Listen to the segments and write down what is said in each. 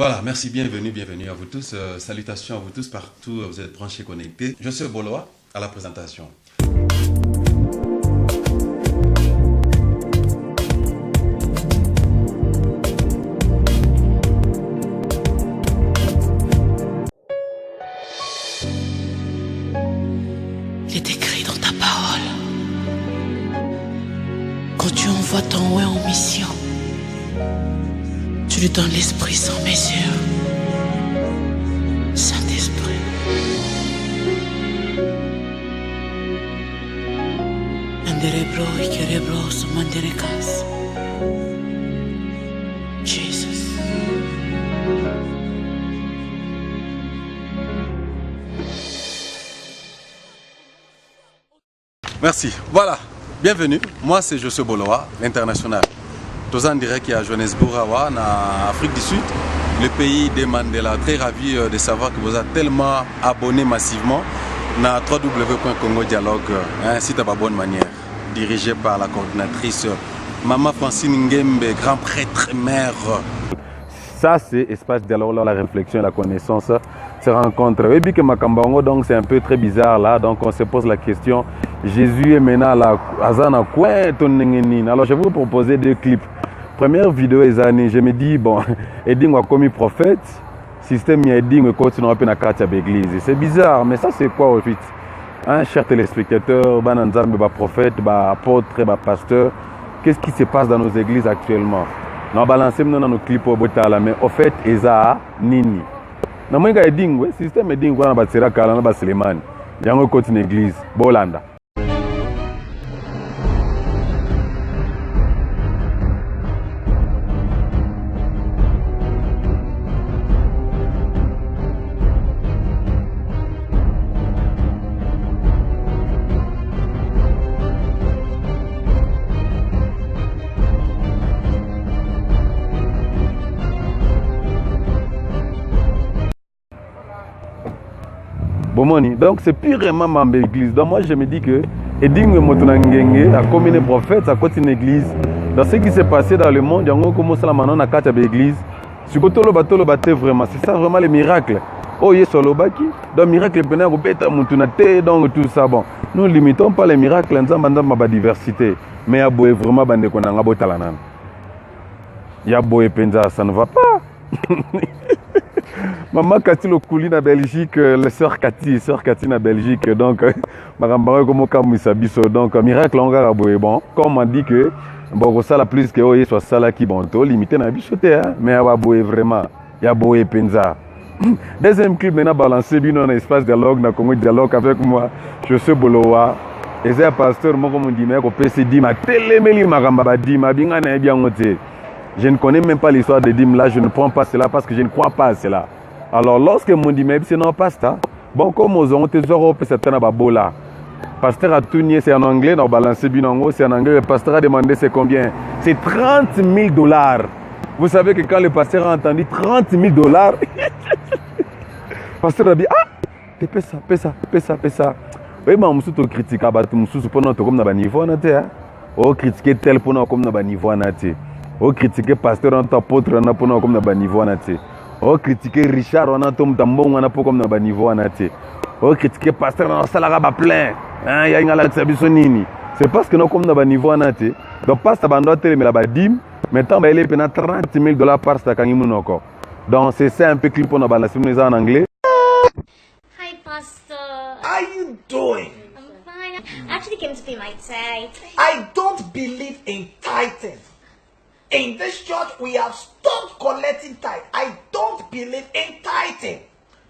Voilà, merci, bienvenue à vous tous. Salutations à vous tous partout, vous êtes branchés, connectés. Je suis Boloa à la présentation. Il est écrit dans ta parole. Quand tu envoies ton ouais en mission, tu lui donnes l'esprit sans mesure. Saint-Esprit. Manderebro y querebro su manderecas. Jesus. Merci. Voilà, bienvenue. Moi, c'est Josué Boloa, l'international. Tous en direct à Johannesburg, en Afrique du Sud, le pays des Mandela. Très ravi de savoir que vous êtes tellement abonnés massivement à www.congo dialogue, un site à la bonne manière, dirigé par la coordinatrice Maman Francine Ngembe, grand prêtre mère. Ça, c'est espace dialogue, la réflexion et la connaissance se rencontrent. Et puis que Makambango, donc c'est un peu très bizarre là, donc on se pose la question, Jésus est maintenant là, Azana quoi alors je vais vous proposer deux clips. Première vidéo est année, je me dis bon, Eding a commis prophète, système Eding continue à peine à quartier l'église. C'est bizarre, mais ça c'est quoi au fait? Hein, chers téléspectateurs, Bananzam, prophète, apôtre, pasteur, qu'est-ce qui se passe dans nos églises actuellement? Nous balançons dans nos clips au Botala, mais au fait, Eza Nini. Nous avons un système Eding, on a battu Kalana Basleman. Il y a un côté l'église, Bolanda. Donc c'est purement ma église. Donc moi je me dis que Eding Motunangenge a commis un prophète, ça côté une église. Dans ce qui s'est passé dans le monde, il y a commencé à maintenant à quatre églises. Si vous le battez vraiment, c'est ça vraiment le miracle. Oh yes solobaki. Donc miracle pena robeta mutunate donc tout ça bon. Nous ne limitons pas les miracles en faisant ma diversité, mais il y a vraiment bande qu'on a botalanan. Il y a boé penza, ça ne va pas. Maman Cathy le couli na Belgique, les sœurs Cathy na Belgique, donc Marambara comme Kamusabiso, donc miracle on a bon. Comme on dit que bon ça la plus que oye soit ça là qui bon to limité na bichoté mais il y a boé vraiment, il y a boé penza. Deuxième clip maintenant balancé bien dans espace dialogue na Congo dialogue avec moi, je suis Boloa. Et c'est un pasteur moi comme on dit mais au PCD ma téléméli Maramba di ma binga na bien ngoté. Je ne connais même pas l'histoire de Dim là, je ne prends pas cela parce que je ne crois pas à cela. Alors lorsque mon dit mais c'est non pasteur, bon comme aux ont tes euros peut certains babola. Pasteur a tourné c'est en anglais, non balancé binango, c'est en anglais, le pasteur a demandé c'est combien? C'est 30 000 $. Vous savez que quand le pasteur a entendu 30 000 $, pasteur a dit ah, tu pèse ça. Oui, mais je suis critique à battre mon sous pour notre comme dans niveau na te. Oh critiquer tel pour nous comme dans niveau na te. Oh critiquer pasteur en apôtre on a pour nous comme dans niveau na te. Oh critiquer Richard on a tom tambon on a pour comme dans niveau na te. Oh critiquer pasteur on salaire ba plein. Hein ya ngala tsabiso nini. C'est parce que nous comme dans niveau na te. Donc pasteur bando télé mais la ba dim maintenant ba il est pena 30 000 $ par sta kangimu noko. Donc c'est ça un peu clip pour nous balancer en anglais. Hi, Pastor. How are you doing? I'm fine. I actually came to pay my tithe. I don't believe in tithing. In this church, we have stopped collecting tithe. I don't believe in tithing.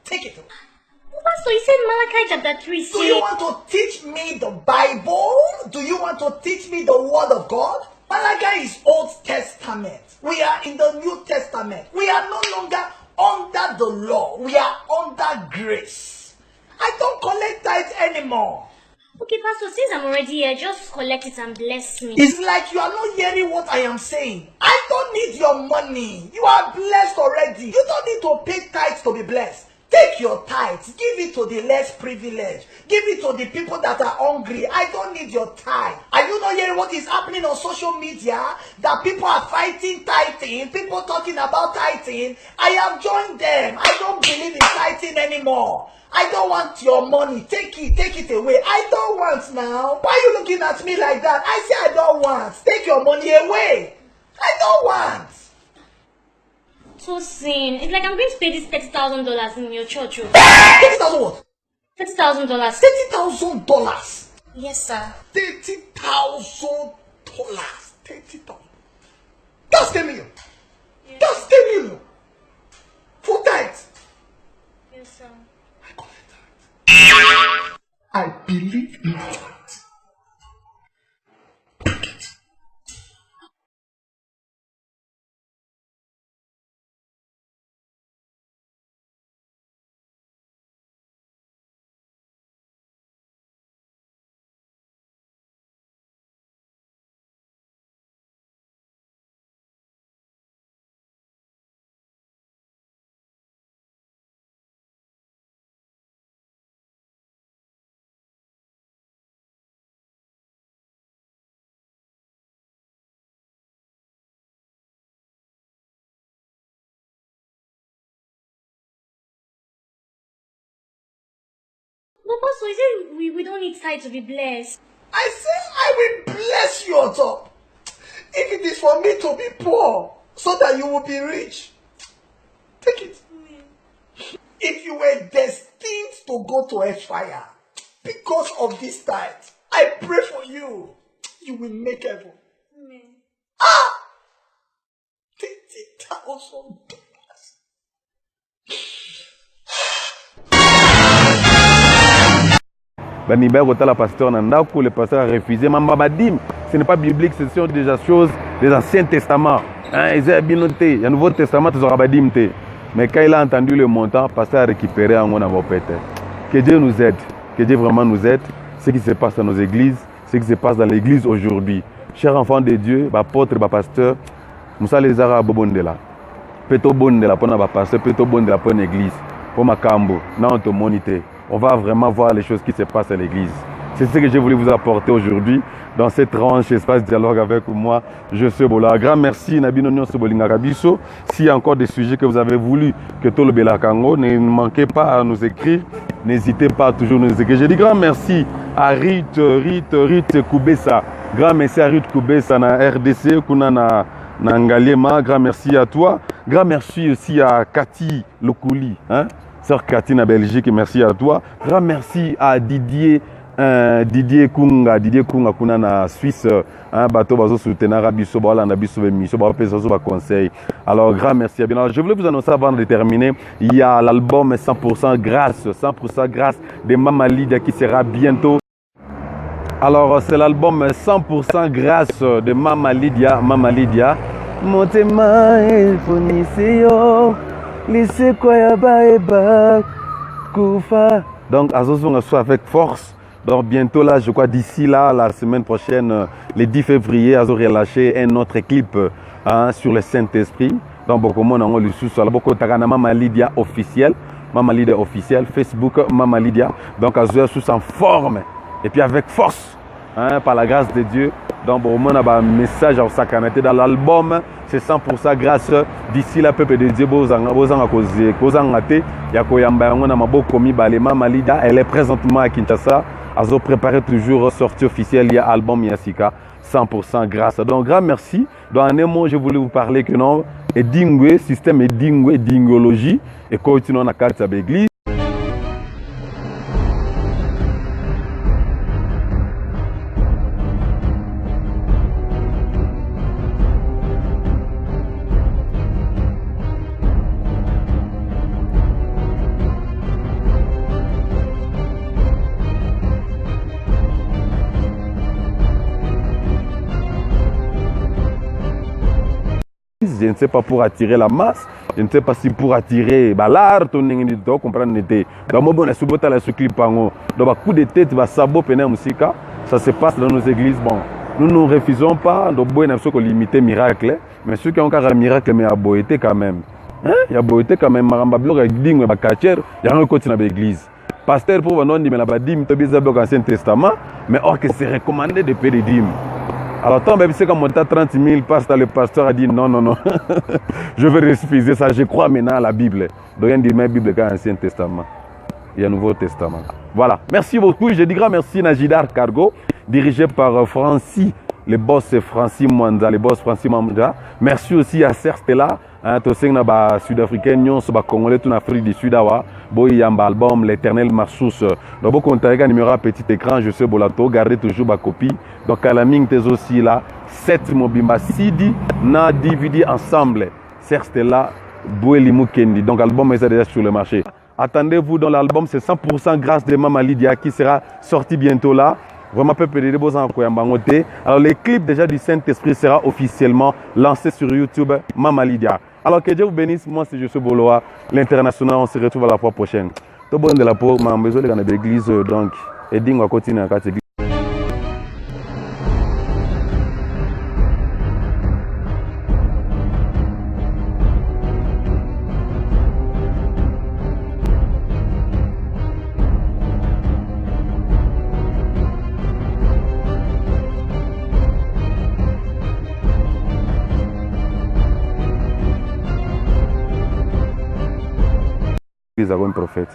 Take it. Pastor, you said Malachi chapter 3. Do you want to teach me the Bible? Do you want to teach me the Word of God? Malachi is Old Testament. We are in the New Testament. We are no longer under the law. We are under grace. I don't collect tithe anymore. Okay, Pastor, since I'm already here, just collect it and bless me. It's like you are not hearing what I am saying. I don't need your money. You are blessed already. You don't need to pay tithe to be blessed. Take your tithes, give it to the less privileged, give it to the people that are hungry. I don't need your tithe. Are you not hearing what is happening on social media? That people are fighting tithing, people talking about tithing. I have joined them. I don't believe in tithing anymore. I don't want your money. Take it away. I don't want now. Why are you looking at me like that? I say I don't want. Take your money away. I don't want. So sin. It's like I'm going to pay this $30,000 in your church. $30,000 what? $30,000. $30,000. Yes, sir. $30,000. $30,000. That's 10 million. Yes. That's 10 million. For tithes. Yes, sir. I believe in that. Papa, so you say we don't need tithe to be blessed. I say I will bless you on top. If it is for me to be poor, so that you will be rich, take it. If you were destined to go to a fire because of this tithe, I pray for you. You will make heaven. Amen. $30,000. Banibert Otala pasteur Nandakou, le pasteur a refusé. Mambabadim, ce n'est pas biblique, ce sont déjà choses des Anciens Testaments. Ils ont bien noté. Il y a un Nouveau Testament, ils ont rabadim. Mais quand il a entendu le montant, le pasteur a récupéré en mon avopète. Que Dieu nous aide, que Dieu vraiment nous aide. Ce qui se passe dans nos églises, ce qui se passe dans l'église aujourd'hui. Chers enfants de Dieu, apôtres, pasteur, Moussa les Zara Bobondela. Peto Bondela pour notre pasteur, Peto Bondela pour l'église. Pour ma cambo, non, te moniter. On va vraiment voir les choses qui se passent à l'église. C'est ce que j'ai voulu vous apporter aujourd'hui dans cette tranche espace dialogue avec moi, Josué Bola. Grand merci Nabino Nyonso Bolinga Kabiso. S'il y a encore des sujets que vous avez voulu que tout le Belakango, ne manquez pas à nous écrire. N'hésitez pas à toujours nous écrire. Je dis grand merci à Rite Koubessa. Grand merci à Rite Koubessa na RDC, kuna na Ngaliema. Grand merci à toi. Grand merci aussi à Cathy Lokouli, hein? Sœur Cathy na Belgique, merci à toi. Grand merci à Didier Kunga kuna na Suisse, hein, bateau bazo soutenir biso bala na biso émission ba pesa ba conseil. Alors grand merci à bien. Alors, je voulais vous annoncer avant de terminer, il y a l'album 100% grâce de Mama Lydia qui sera bientôt. Alors c'est l'album 100% grâce de Mama Lydia. Motema elfoniseo lise koya baeba kufa. Donc Azozonga soit avec force. Donc bientôt là, je crois d'ici là, la semaine prochaine, le 10 février, Azo relâché un autre clip hein, sur le Saint-Esprit. Donc beaucoup de monde a eu le sous-sol. Beaucoup de Mama Lydia officiel, Facebook Mama Lydia. Donc Azo sous en forme et puis avec force, hein, par la grâce de Dieu. Donc beaucoup de monde a un message à Sakanate dans l'album. C'est 100% grâce. D'ici là, peuple de Dieu, Mama Lydia, elle est présentement à Kinshasa. Elle a préparé toujours sortie officielle, il y a album Yassika, 100% grâce. Donc, grand merci. Dans un mot, je voulais vous parler que non, et système et dingologie, et continuons à la carte de l'église. Je ne sais pas pour attirer la masse, je ne sais pas si pour attirer l'art, on comprendre. Donc, bon, ce clip, donc, coup de tête, ça se passe dans nos églises. Bon, nous ne refusons pas, donc, bon, il faut limiter miracle, mais ceux qui ont encore un miracle, mais à beauté quand même. Il y a beauté quand même, maramba bloc avec dingue, ma cachère, il y a un côté dans l'église. Pasteur pour vous non, mais la dîme, tu as bloc Ancien Testament, mais or que c'est recommandé de payer des dîmes. Alors, tant même si quand on a 30 000, le pasteur a dit non, non, non, je vais refuser ça, je crois maintenant à la Bible. Donc, il y a une Bible dans l'Ancien Testament. Il y a un Nouveau Testament. Voilà. Merci beaucoup. Je dis grand merci Najidar Cargo, dirigé par Francis, le boss Francis Mwanda, le boss Francis Mwanda. Merci aussi à Serge Stella, un sud-africain, un congolais, tout en Afrique du Sud. Il y a un album, l'éternel Marsous. Donc, vous contactez un numéro à petit écran, je sais, Bolato, gardez toujours ma copie. Donc, à la mine, tu es aussi là. 7 Mobimba CD, na DVD ensemble. Serge Stella, Boueli Mukendi. Donc, l'album est déjà sur le marché. Attendez-vous dans l'album, c'est 100% grâce de Mama Lydia qui sera sorti bientôt là. Vraiment, peu de beaux encoyamangoté. Alors, les clips déjà du Saint-Esprit sera officiellement lancé sur YouTube, Mama Lydia. Alors, que Dieu vous bénisse. Moi, c'est Josué Boloa, l'international. On se retrouve à la fois prochaine. Tout bon de la peau, ma maison de l'église, donc, et on va continuer à l'église. Un prophète.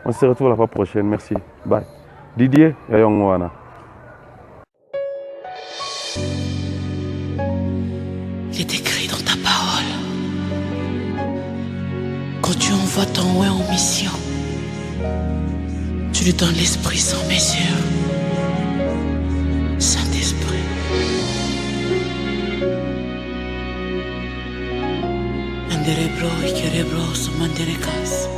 On se retrouve la fois prochaine. Merci. Bye. Didier Yayongwana. Il est écrit dans ta parole. Quand tu envoies ton ouais en mission, tu lui donnes l'esprit sans mesure. Saint-Esprit. Mandere bro, ikere bro, so mandere kas.